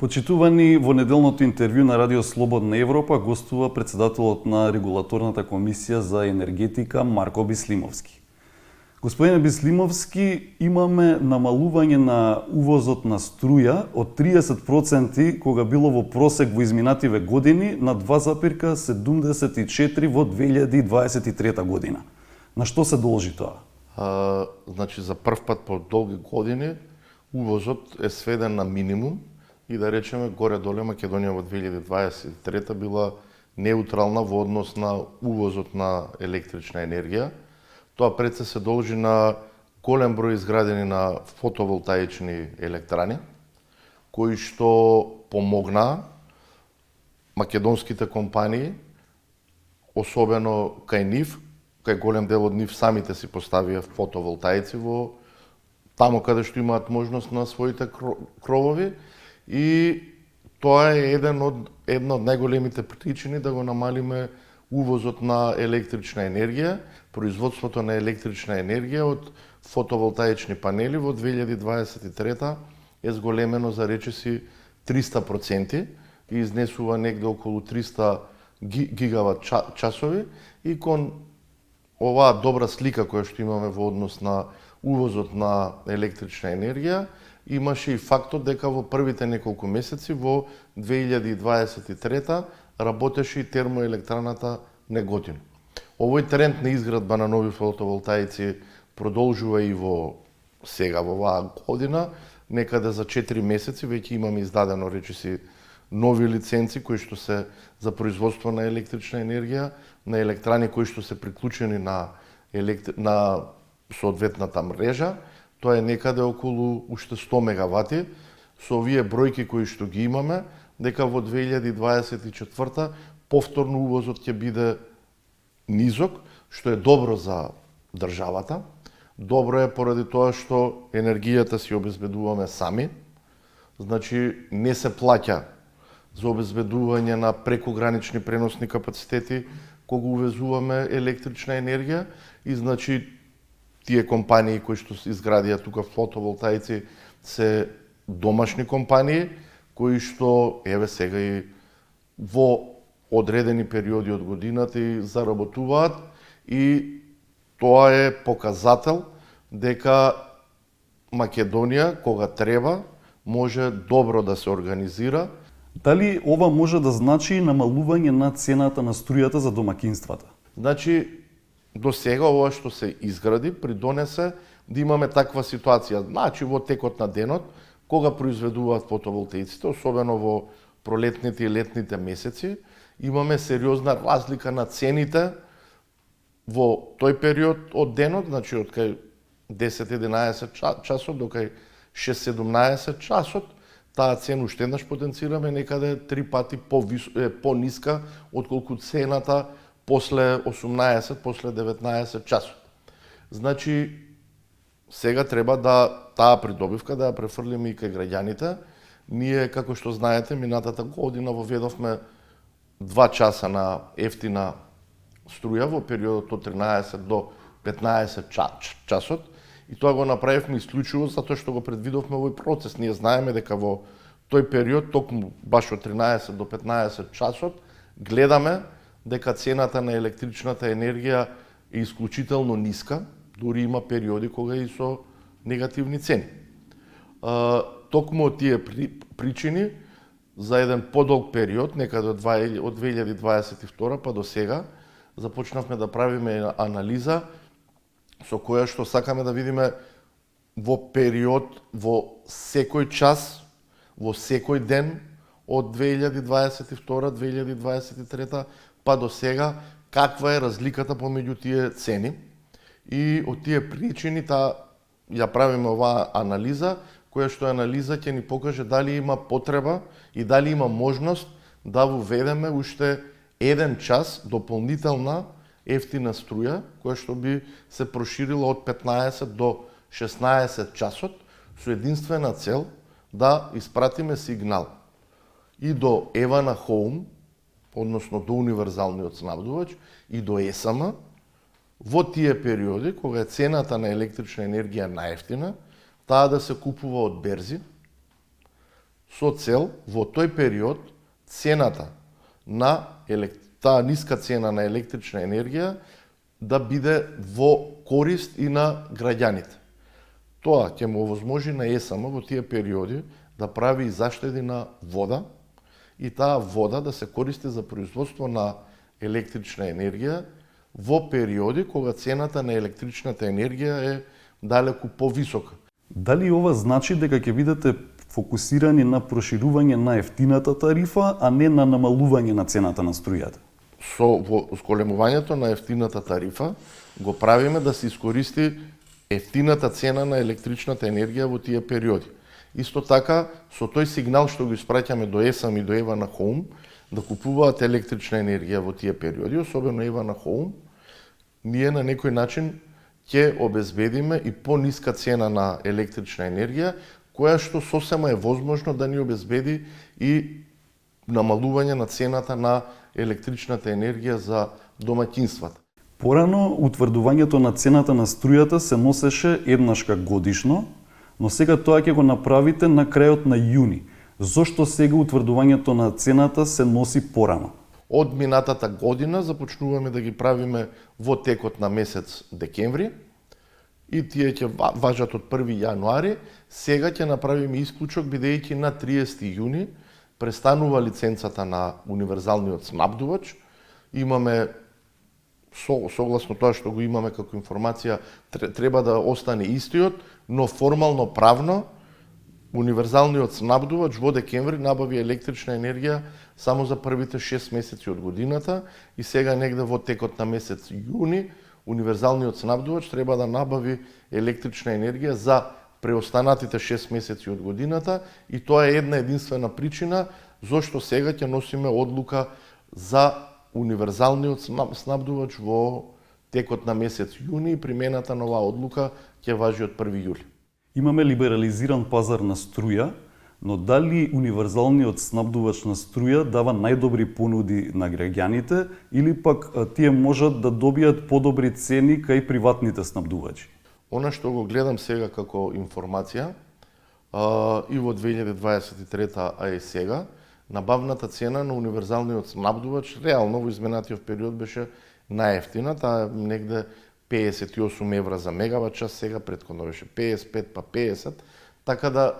Почитувани, во неделното интервју на Радио Слободна Европа гостува председателот на Регулаторната комисија за енергетика Марко Бислимовски. Господине Бислимовски, имаме намалување на увозот на струја од 30% кога било во просек во изминативе години на 2,74 во 2023 година. На што се должи тоа? Значи, за прв пат по долги години увозот е сведен на минимум и да речеме горе-доле Македонија во 2023 била неутрална во однос на увозот на електрична енергија. Тоа пред се должи на голем број изградени на фотоволтаични електрани, кои што помогнаа македонските компании, особено кај нив, кај голем дел од нив самите си поставија фотоволтаици во тамо каде што имаат можност на своите кровови, и тоа е една од најголемите причини да го намалиме увозот на електрична енергија. Производството на електрична енергија од фотоволтаични панели во 2023 е зголемено за речиси 300% и изнесува негде околу 300 гигават часови, и кон оваа добра слика која што имаме во однос на увозот на електрична енергија, имаше и фактот дека во првите неколку месеци во 2023 работеше и термоелектраната Неготино. Овој тренд на изградба на нови фотоволтаици продолжува и во сега во оваа година. Некаде за 4 месеци веќе имаме издадено речиси нови лиценци кои што се за производство на електрична енергија, на електрани кои што се приклучени на соодветната мрежа. Тоа е некаде околу уште 100 мегавати. Со овие бројки кои што ги имаме, дека во 2024 повторно увозот ќе биде низок, што е добро за државата. Добро е поради тоа што енергијата си обезбедуваме сами. Значи, не се плаќа за обезбедување на прекогранични преносни капацитети кога увезуваме електрична енергија, и значи тие компании кои што изградија тука фотоволтаици се домашни компании кои што еве сега и во одредени периоди од годината и заработуваат, и тоа е показател дека Македонија кога треба може добро да се организира. Дали ова може да значи намалување на цената на струјата за домакинствата? Значи, до сега ова што се изгради придонесе да имаме таква ситуација. Значи, во текот на денот, кога произведуваат фотоволтаиците, особено во пролетните и летните месеци, имаме сериозна разлика на цените во тој период од денот, значи од кај 10-11 часот до кај 6-17 часот. Таа цена уште еднаш потенцираме некаде 3 пати по-ниска отколку цената после 18, после 19 часот. Значи, сега треба да таа придобивка да ја префрлиме и кај граѓаните. Ние, како што знаете, минатата година воведовме 2 часа на ефтина струја во периодот од 13 до 15 часот, и тоа го направивме исклучиво затоа што го предвидовме овој процес. Ние знаеме дека во тој период, токму баш од 13 до 15 часот, гледаме дека цената на електричната енергија е исклучително ниска, дури има периоди кога и со негативни цени. Токму од тие причини, за еден подолг период, некаде од 2022 па до сега, започнавме да правиме анализа со која што сакаме да видиме во период, во секој час, во секој ден од 2022-2023 па до сега, каква е разликата помеѓу тие цени. И од тие причини ја правиме оваа анализа, која што анализа ќе ни покаже дали има потреба и дали има можност да воведеме уште еден час дополнителна ефтина струја, која што би се проширила од 15 до 16 часот, со единствена цел да испратиме сигнал и до Евана Хоум, односно до универзалниот снабдувач, и до ЕСМ, во тие периоди кога е цената на електрична енергија најефтина, таа да се купува од берзи, со цел во тој период цената на таа ниска цена на електрична енергија да биде во корист и на граѓаните. Тоа ќе му овозможи на ЕСМ во тие периоди да прави заштеди на вода и таа вода да се користи за производство на електрична енергија во периоди кога цената на електричната енергија е далеку повисока. Дали ова значи дека ќе бидете фокусирани на проширување на ефтината тарифа, а не на намалување на цената на струјата? Со зголемувањето на ефтината тарифа го правиме да се искористи ефтината цена на електричната енергија во тие периоди. Исто така, со тој сигнал што го испраќаме до ЕСАМ и до Евана Хоум, да купуваат електрична енергија во тие периоди, особено Евана Хоум, ние на некој начин ќе обезбедиме и пониска цена на електрична енергија, која што сосема е возможно да ни обезбеди и намалување на цената на електричната енергија за домаќинствата. Порано, утврдувањето на цената на струјата се носеше еднашка годишно, но сега тоа ќе го направите на крајот на јуни. Зошто сега утврдувањето на цената се носи порано? Од минатата година започнуваме да ги правиме во текот на месец декември и тие ќе важат од 1 јануари. Сега ќе направиме исклучок бидејќи на 30 јуни престанува лиценцата на универзалниот снабдувач. Имаме согласно тоа што го имаме како информација, треба да остане истиот, но формално правно универзалниот снабдувач во декември набави електрична енергија само за првите 6 месеци од годината и сега негде во текот на месец јуни универзалниот снабдувач треба да набави електрична енергија за преостанатите 6 месеци од годината и тоа е една единствена причина зошто сега ќе носиме одлука за универзалниот снабдувач во текот на месец јуни и примената на оваа одлука ќе важи од 1 јули. Имаме либерализиран пазар на струја, но дали универзалниот снабдувач на струја дава најдобри понуди на граѓаните или пак тие можат да добијат подобри цени кај приватните снабдувачи? Она што го гледам сега како информација и во 2023, а и сега, набавната цена на универзалниот снабдувач реално во изминатиот период беше најефтина, таа негде 58 евра за мегават час, сега претходно беше 55 па 50, така да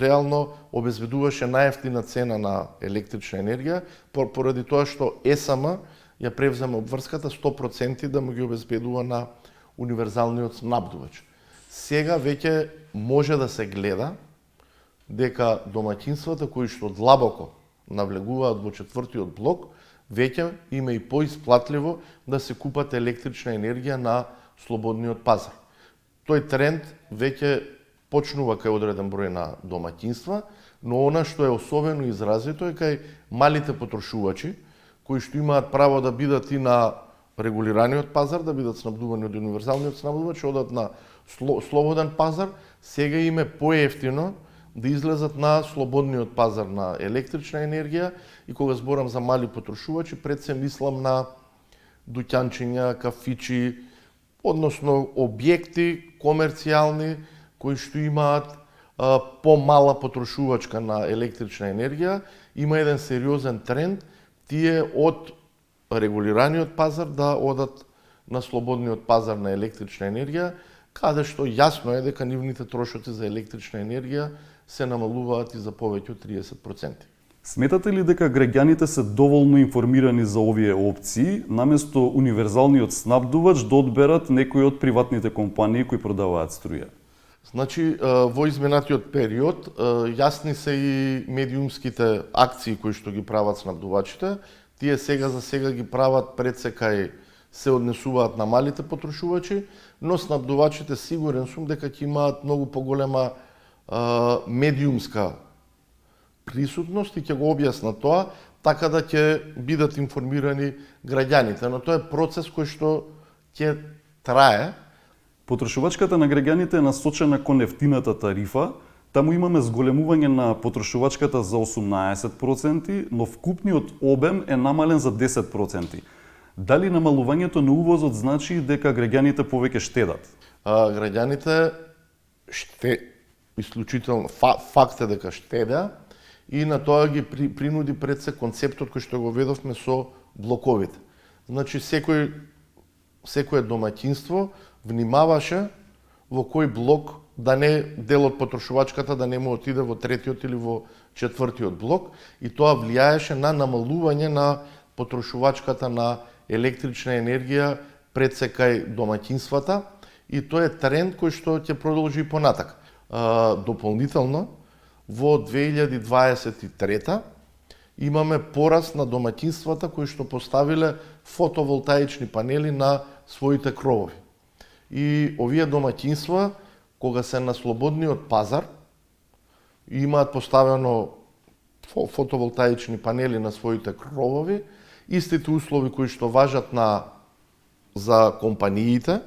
реално обезбедуваше најефтина цена на електрична енергија, поради тоа што ЕСМ ја превзема обврската 100% да му ги обезбедува на универзалниот снабдувач. Сега веќе може да се гледа дека домаќинствата кои што длабоко навлегуваат во четвртиот блок, веќе им е и поисплатливо да се купат електрична енергија на слободниот пазар. Тој тренд веќе почнува кај одреден број на домаќинства, но она што е особено изразито е кај малите потрошувачи, кои што имаат право да бидат и на регулираниот пазар, да бидат снабдувани од универзалниот снабдувач, одат на слободен пазар, сега им е поевтино да излезат на слободниот пазар на електрична енергија и кога зборам за мали потрошувачи, пред се мислам на дуќанчиња, кафичи, односно објекти комерцијални кои што имаат помала потрошувачка на електрична енергија. Има еден сериозен тренд тие од регулираниот пазар да одат на слободниот пазар на електрична енергија, каде што јасно е дека нивните трошоци за електрична енергија се намалуваат и за повеќе од 30%. Сметате ли дека граѓаните се доволно информирани за овие опции, наместо универзалниот снабдувач да одберат некои од приватните компании кои продаваат струја? Значи, во изминатиот период, јасни се и медиумските акции кои што ги прават снабдувачите. Тие сега за сега ги прават пред се кај се однесуваат на малите потрошувачи, но снабдувачите сигурен сум дека ќе имаат многу поголема медиумска присутност и ќе го објаснат тоа, така да ќе бидат информирани граѓаните. Но тоа е процес кој што ќе трае. Потрошувачката на граѓаните е насочена кон ефтината тарифа. Таму имаме зголемување на потрошувачката за 18%, но вкупниот обем е намален за 10%. Дали намалувањето на увозот значи дека граѓаните повеќе штедат? Граѓаните исклучително факт е дека штеда, и на тоа ги принуди пред се концептот кој што го ведовме со блоковите. Значи секое домаќинство внимаваше во кој блок да не дел од потрошувачката да не му отиде во третиот или во четвртиот блок, и тоа влијаеше на намалување на потрошувачката на електрична енергија пред се кај домаќинствата, и тоа е тренд кој што ќе продолжи и понатак. Дополнително, во 2023 имаме пораст на домаќинствата кои што поставиле фотоволтаични панели на своите кровови. И овие домаќинства, кога се на слободниот пазар, имаат поставено фотоволтаични панели на своите кровови, истите услови кои што важат за компаниите,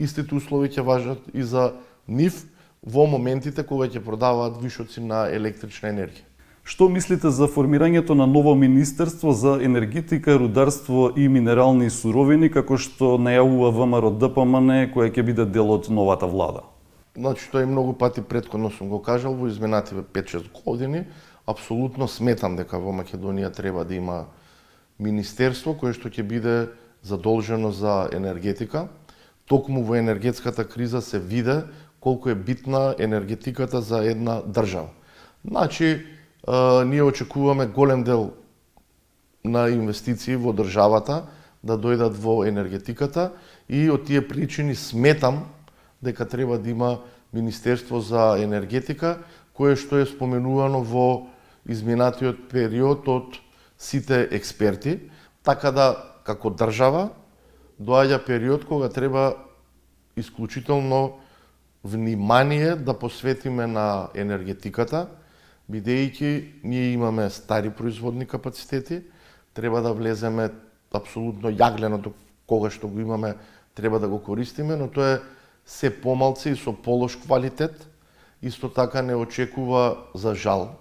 истите услови ќе важат и за нив во моментите кога ќе продаваат вишоци на електрична енергија. Што мислите за формирањето на ново министерство за енергетика, рударство и минерални суровини, како што најавува ВМРО ДПМН, која ќе биде дел од новата влада? Значи, тоа и многу пати претходно сум го кажал, во изминативе 5-6 години, апсолутно сметам дека во Македонија треба да има министерство кое што ќе биде задолжено за енергетика. Токму во енергетската криза се виде колку е битна енергетиката за една држава. Значи, ние очекуваме голем дел на инвестиции во државата да дојдат во енергетиката, и од тие причини сметам дека треба да има Министерство за енергетика, кое што е споменувано во изминатиот период од сите експерти, така да како држава доаѓа период кога треба исклучително внимание да посветиме на енергетиката, бидејќи ние имаме стари производни капацитети, треба да влеземе апсолутно јагленото кога што го имаме, треба да го користиме, но тоа е се помалце и со полош квалитет. Исто така не очекува, за жал,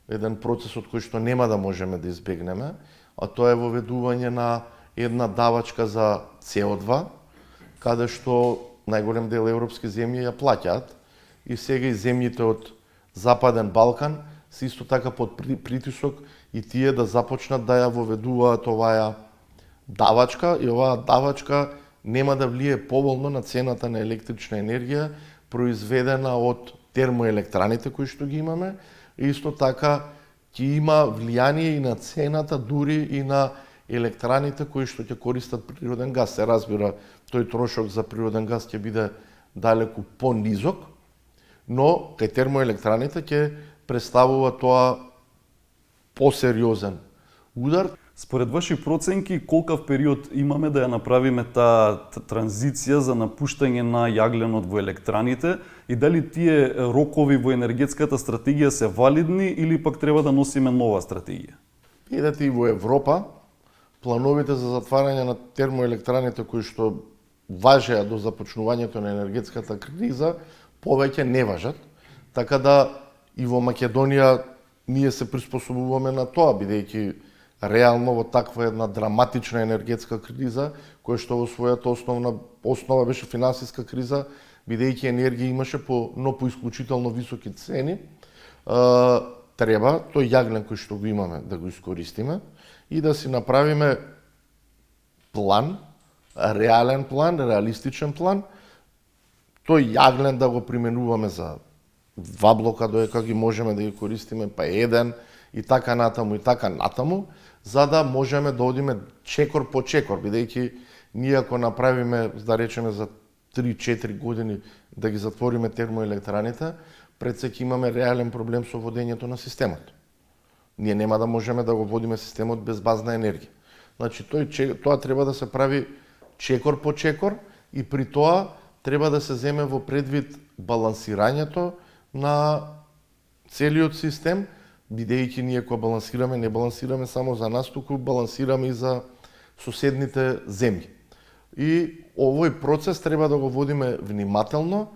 еден процес од кој што нема да можеме да избегнеме, а тоа е воведување на една давачка за CO2, каде што најголем дел европски земји ја плаќаат, и сега и земјите од Западен Балкан се исто така под притисок и тие да започнат да ја воведуваат оваа давачка, и оваа давачка нема да влие поволно на цената на електрична енергија произведена од термоелектраните кои што ги имаме, и исто така ќе има влијание и на цената, дури и на електраните кои што ќе користат природен газ. Се разбира, тој трошок за природен газ ќе биде далеку понизок, но кај термоелектраните ќе представува тоа посериозен удар. Според ваши проценки, колкав период имаме да ја направиме таа транзиција за напуштање на јагленот во електраните, и дали тие рокови во енергетската стратегија се валидни или пак треба да носиме нова стратегија? Видете, и во Европа плановите за затварање на термоелектраните кои што важеа до започнувањето на енергетската криза повеќе не важат, така да и во Македонија ние се приспособуваме на тоа, бидејќи реално во таква една драматична енергетска криза, која што во својата основа беше финансиска криза, бидејќи енергија имаше но по исклучително високи цени, треба тој јаглен кој што го имаме да го искористиме и да си направиме план, реален план, реалистичен план, тој јаглен да го применуваме за 2 блока доека ги можеме да ги користиме, па 1 и така натаму, за да можеме да одиме чекор по чекор, бидејќи ние ако направиме, да речеме за 3-4 години да ги затвориме термоелектраните, пред се ќе имаме реален проблем со водењето на системот. Ние нема да можеме да го водиме системот без базна енергија. Значи тоа треба да се прави чекор по чекор, и при тоа треба да се земе во предвид балансирањето на целиот систем, бидејќи ние кога балансираме, не балансираме само за нас, туку балансираме и за соседните земји. И овој процес треба да го водиме внимателно,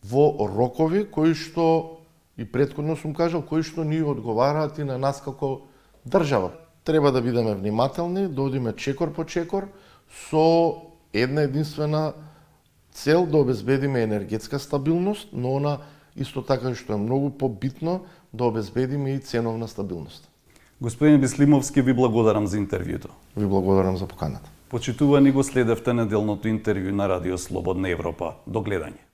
во рокови кои што, и претходно сум кажал, кои што ни одговараат и на нас како држава. Треба да бидеме внимателни, да одиме чекор по чекор, со една единствена цел да обезбедиме енергетска стабилност, но она исто така што е многу побитно да обезбедиме и ценовна стабилност. Господин Бислимовски, ви благодарам за интервјуто. Ви благодарам за поканата. Почитувани го следевте неделното интервју на Радио Слободна Европа. До гледање.